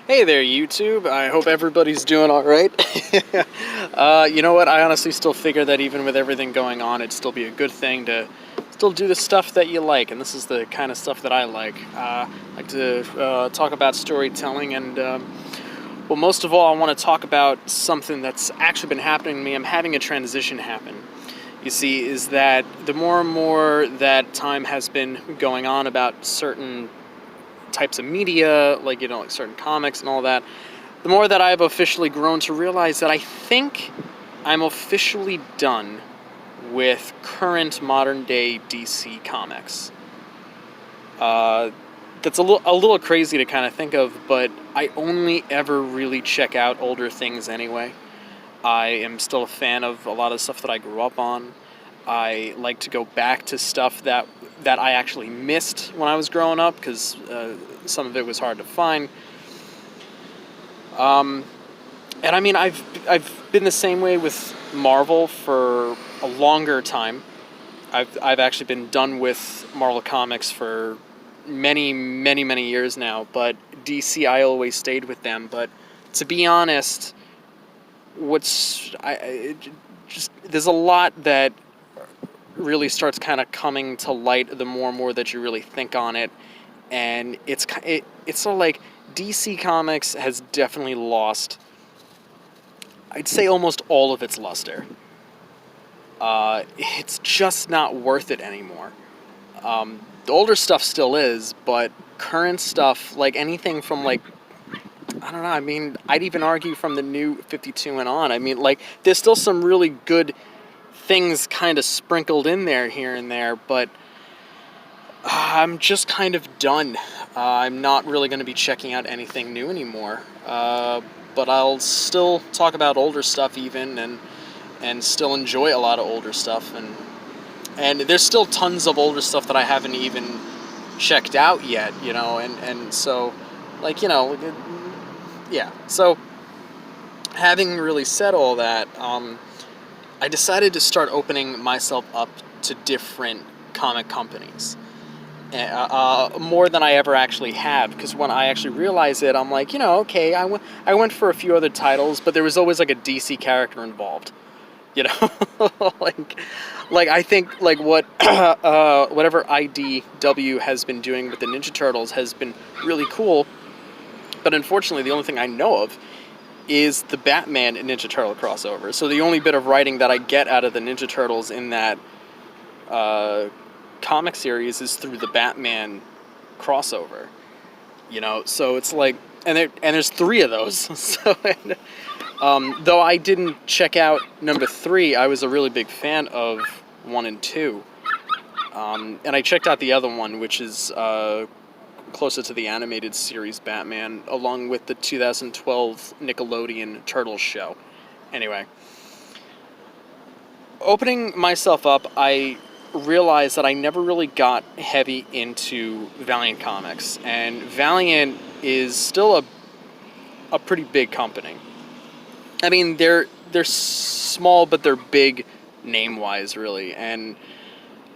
Hey there, YouTube. I hope everybody's doing all right. You know what? I honestly still figure that even with everything going on, it'd still be a good thing to still do the stuff that you like, and this is the kind of stuff that I like. I like to talk about storytelling, and well, most of all, I want to talk about something that's actually been happening to me. I'm having a transition happen. You see, is that the more and more that time has been going on about certain types of media, like, like certain comics and all that, the more that I've officially grown to realize that I think I'm officially done with current modern day DC comics. That's a little crazy to kind of think of, but I only ever really check out older things anyway. I am still a fan of a lot of stuff that I grew up on. I like to go back to stuff that I actually missed when I was growing up, because some of it was hard to find. And I mean, I've been the same way with Marvel for a longer time. I've actually been done with Marvel Comics for many years now, but DC, I always stayed with them. But to be honest, there's a lot that really starts kind of coming to light the more and more that you really think on it, and it's sort of like DC Comics has definitely lost, I'd say, almost all of its luster. It's just not worth it anymore. The older stuff still is, but current stuff, like anything from, like, I don't know, I mean, I'd even argue from the new 52 and on, I mean, like, there's still some really good things kind of sprinkled in there here and there, but I'm just kind of done. I'm not really going to be checking out anything new anymore, but I'll still talk about older stuff even, and still enjoy a lot of older stuff, and there's still tons of older stuff that I haven't even checked out yet, and so, like, yeah. So, having really said all that, I decided to start opening myself up to different comic companies, more than I ever actually have. Because when I actually realized it, I'm like, okay, I went for a few other titles, but there was always like a DC character involved, like I think like whatever IDW has been doing with the Ninja Turtles has been really cool, but unfortunately, the only thing I know of is the Batman and Ninja Turtle crossover. So the only bit of writing that I get out of the Ninja Turtles in that comic series is through the Batman crossover. So it's like, and there's 3 of those. So, though I didn't check out number 3, I was a really big fan of 1 and 2. And I checked out the other one, which is closer to the animated series Batman, along with the 2012 Nickelodeon Turtles show. Anyway, opening myself up, I realized that I never really got heavy into Valiant Comics, and Valiant is still a pretty big company. I mean, they're small, but they're big name-wise, really, and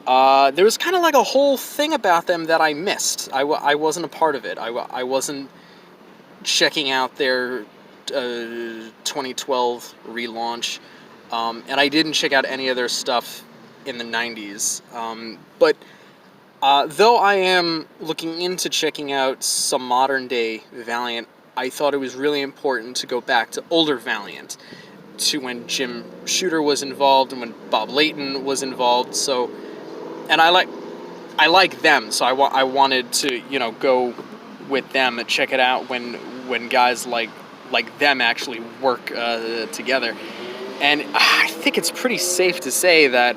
there was kind of like a whole thing about them that I missed. I wasn't a part of it. I wasn't checking out their 2012 relaunch, and I didn't check out any of their stuff in the 90s. But though I am looking into checking out some modern-day Valiant, I thought it was really important to go back to older Valiant, to when Jim Shooter was involved and when Bob Layton was involved. So, and I like them, so I wanted to go with them and check it out when guys like them actually work together. And I think it's pretty safe to say that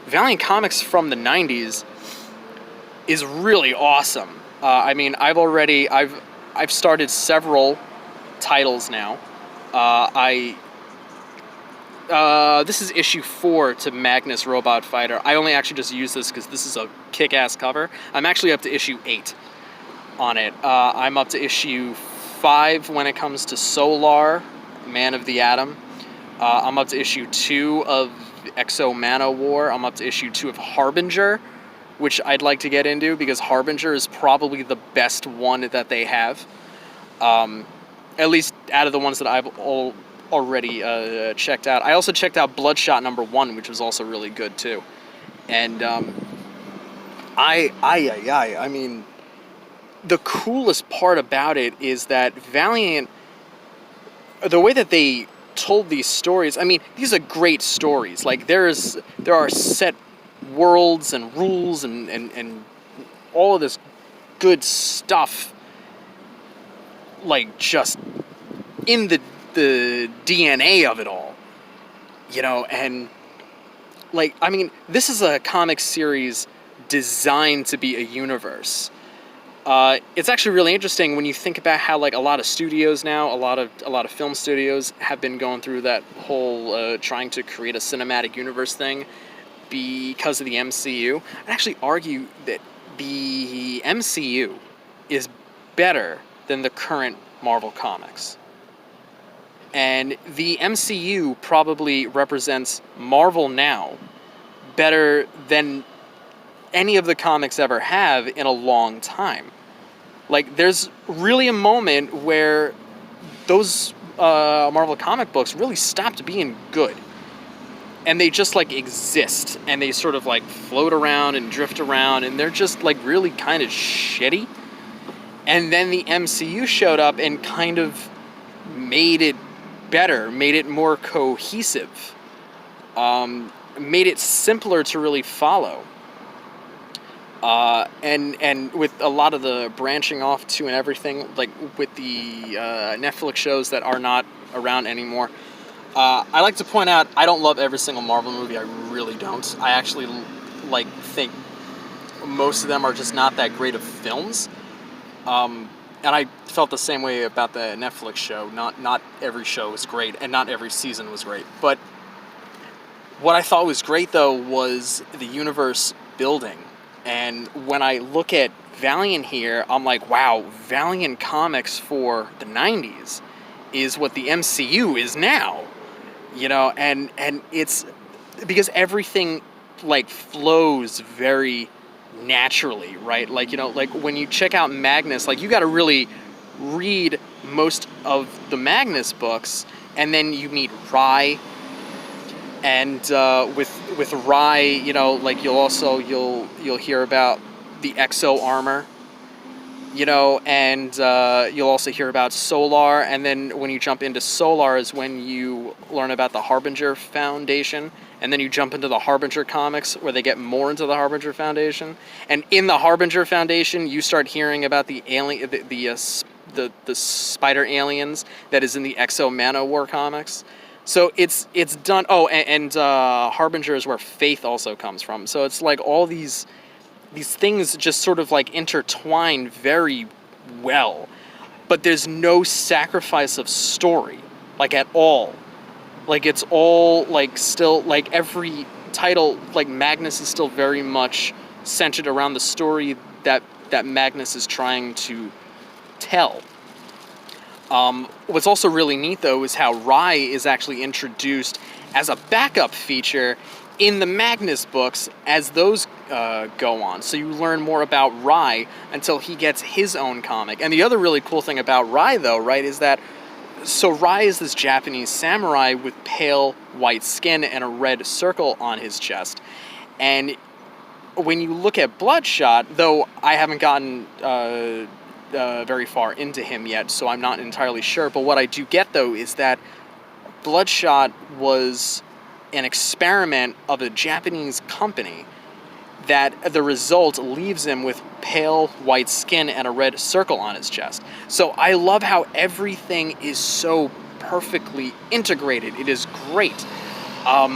Valiant Comics from the 90s is really awesome. I mean, I've started several titles now. This is issue 4 to Magnus Robot Fighter. I only actually just use this because this is a kick-ass cover. I'm actually up to issue 8 on it. I'm up to issue 5 when it comes to Solar, Man of the Atom. I'm up to issue 2 of Exo Mana War. I'm up to issue 2 of Harbinger, which I'd like to get into because Harbinger is probably the best one that they have. At least out of the ones that I've already checked out. I also checked out Bloodshot #1, which was also really good too. And I mean, the coolest part about it is that Valiant, the way that they told these stories, I mean, these are great stories. Like, there are set worlds and rules and all of this good stuff, like, just in the DNA of it all, and, like, I mean, this is a comic series designed to be a universe. It's actually really interesting when you think about how, like, a lot of studios now, a lot of film studios have been going through that whole trying to create a cinematic universe thing because of the MCU. I'd actually argue that the MCU is better than the current Marvel Comics. And the MCU probably represents Marvel now better than any of the comics ever have in a long time. Like, there's really a moment where those Marvel comic books really stopped being good. And they just, like, exist. And they sort of, like, float around and drift around. And they're just, like, really kind of shitty. And then the MCU showed up and kind of made it better, made it more cohesive, made it simpler to really follow. And with a lot of the branching off to and everything, like with the Netflix shows that are not around anymore, I like to point out, I don't love every single Marvel movie. I really don't. I actually think most of them are just not that great of films. And I felt the same way about the Netflix show. Not every show was great, and not every season was great. But what I thought was great, though, was the universe building. And when I look at Valiant here, I'm like, wow, Valiant Comics for the 90s is what the MCU is now. And it's because everything, like, flows very naturally, right? Like, like when you check out Magnus, like, you got to really read most of the Magnus books, and then you meet Rye, and with Rye, like, you'll hear about the Exo armor, and you'll also hear about Solar, and then when you jump into Solar is when you learn about the Harbinger Foundation. And then you jump into the Harbinger comics, where they get more into the Harbinger Foundation. And in the Harbinger Foundation, you start hearing about the alien, the spider aliens that is in the Exo Manowar comics. So it's done. Oh, and Harbinger is where Faith also comes from. So it's like all these things just sort of, like, intertwine very well. But there's no sacrifice of story, like, at all. Like, it's all, like, still, like, every title, like, Magnus is still very much centered around the story that Magnus is trying to tell. What's also really neat, though, is how Rye is actually introduced as a backup feature in the Magnus books as those go on. So you learn more about Rye until he gets his own comic. And the other really cool thing about Rye, though, right, is that so Rye is this Japanese samurai with pale white skin and a red circle on his chest. And when you look at Bloodshot, though I haven't gotten very far into him yet, so I'm not entirely sure, but what I do get, though, is that Bloodshot was an experiment of a Japanese company that the result leaves him with pale white skin and a red circle on his chest. So I love how everything is so perfectly integrated. It is great. I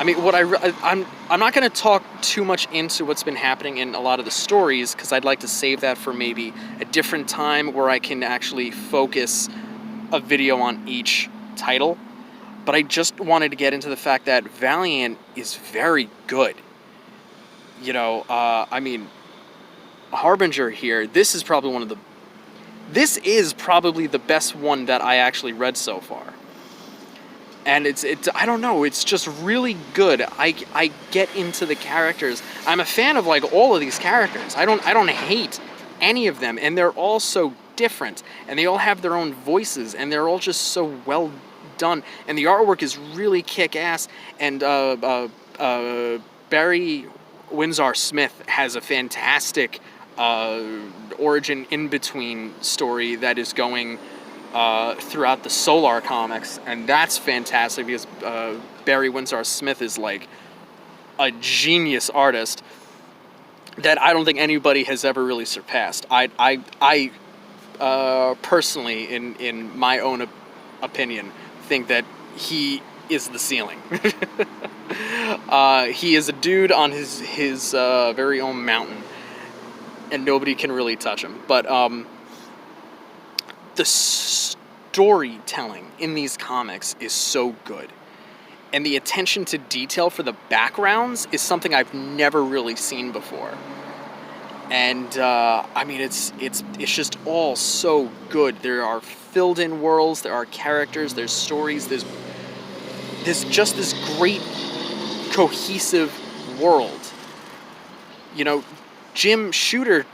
mean, I'm not going to talk too much into what's been happening in a lot of the stories, because I'd like to save that for maybe a different time where I can actually focus a video on each title. But I just wanted to get into the fact that Valiant is very good. I mean, Harbinger here, this is probably the best one that I actually read so far. And it's I don't know, it's just really good. I get into the characters. I'm a fan of, like, all of these characters. I don't hate any of them, and they're all so different, and they all have their own voices, and they're all just so well done, and the artwork is really kick-ass, and Barry Windsor Smith has a fantastic origin in-between story that is going throughout the Solar comics, and that's fantastic because Barry Windsor Smith is like a genius artist that I don't think anybody has ever really surpassed. I personally, in my own opinion, think that he is the ceiling. He is a dude on his very own mountain, and nobody can really touch him. But the storytelling in these comics is so good, and the attention to detail for the backgrounds is something I've never really seen before. And I mean, it's just all so good. There are filled-in worlds, there are characters, there's stories, there's just this great cohesive world. You know, Jim Shooter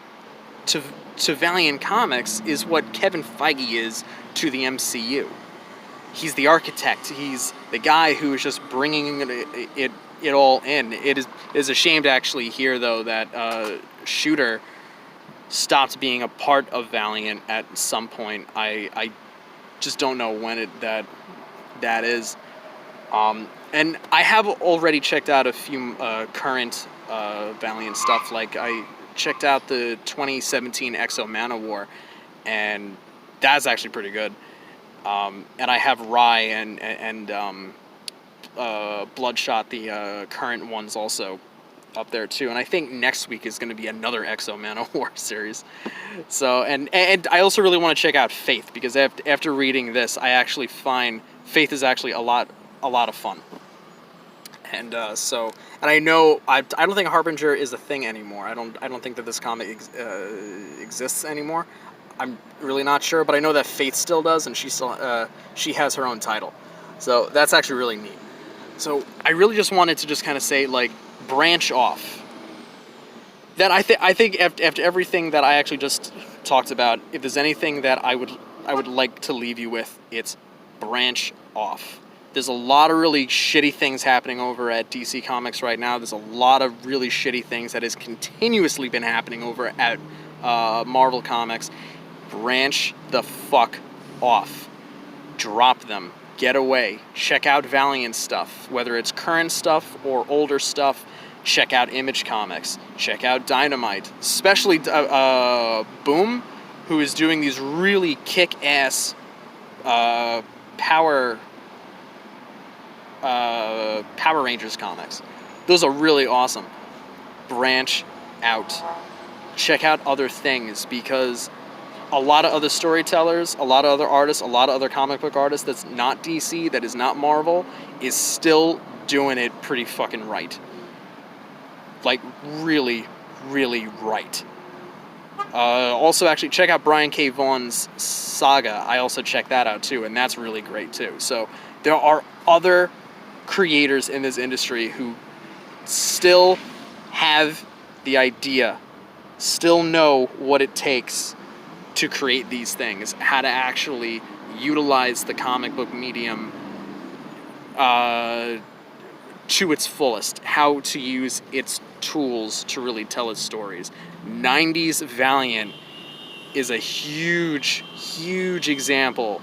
to Valiant Comics is what Kevin Feige is to the MCU. He's the architect. He's the guy who is just bringing it all in. It is a shame to actually hear, though, that Shooter stopped being a part of Valiant at some point. I just don't know when that is. And I have already checked out a few current Valiant stuff. Like, I checked out the 2017 Exo Manowar, and that's actually pretty good. And I have Rye and Bloodshot, the current ones, also up there too. And I think next week is going to be another Exo Manowar series. So, and I also really want to check out Faith, because after reading this, I actually find Faith is actually a lot of fun. And and I know I don't think Harbinger is a thing anymore. I don't think that this comic exists anymore. I'm really not sure, but I know that Faith still does, and she has her own title. So that's actually really neat. So I really just wanted to just kind of say, like, branch off. That I think after everything that I actually just talked about, if there's anything that I would like to leave you with, it's branch off. There's a lot of really shitty things happening over at DC Comics right now. There's a lot of really shitty things that has continuously been happening over at Marvel Comics. Branch the fuck off. Drop them. Get away. Check out Valiant stuff, whether it's current stuff or older stuff. Check out Image Comics. Check out Dynamite. Especially Boom, who is doing these really kick-ass Power Rangers comics. Those are really awesome. Branch out. Check out other things, because a lot of other storytellers, a lot of other artists, a lot of other comic book artists that's not DC, that is not Marvel, is still doing it pretty fucking right. Like, really, really right. Also, actually, check out Brian K. Vaughan's Saga. I also checked that out, too, and that's really great, too. So, there are other creators in this industry who still have the idea, still know what it takes to create these things, how to actually utilize the comic book medium to its fullest, how to use its tools to really tell its stories. 90s Valiant is a huge, huge example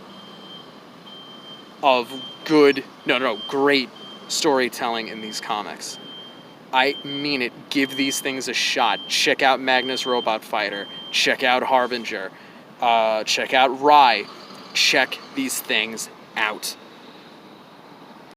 of great storytelling in these comics. I mean it. Give these things a shot. Check out Magnus Robot Fighter. Check out Harbinger. Check out Rye. Check these things out.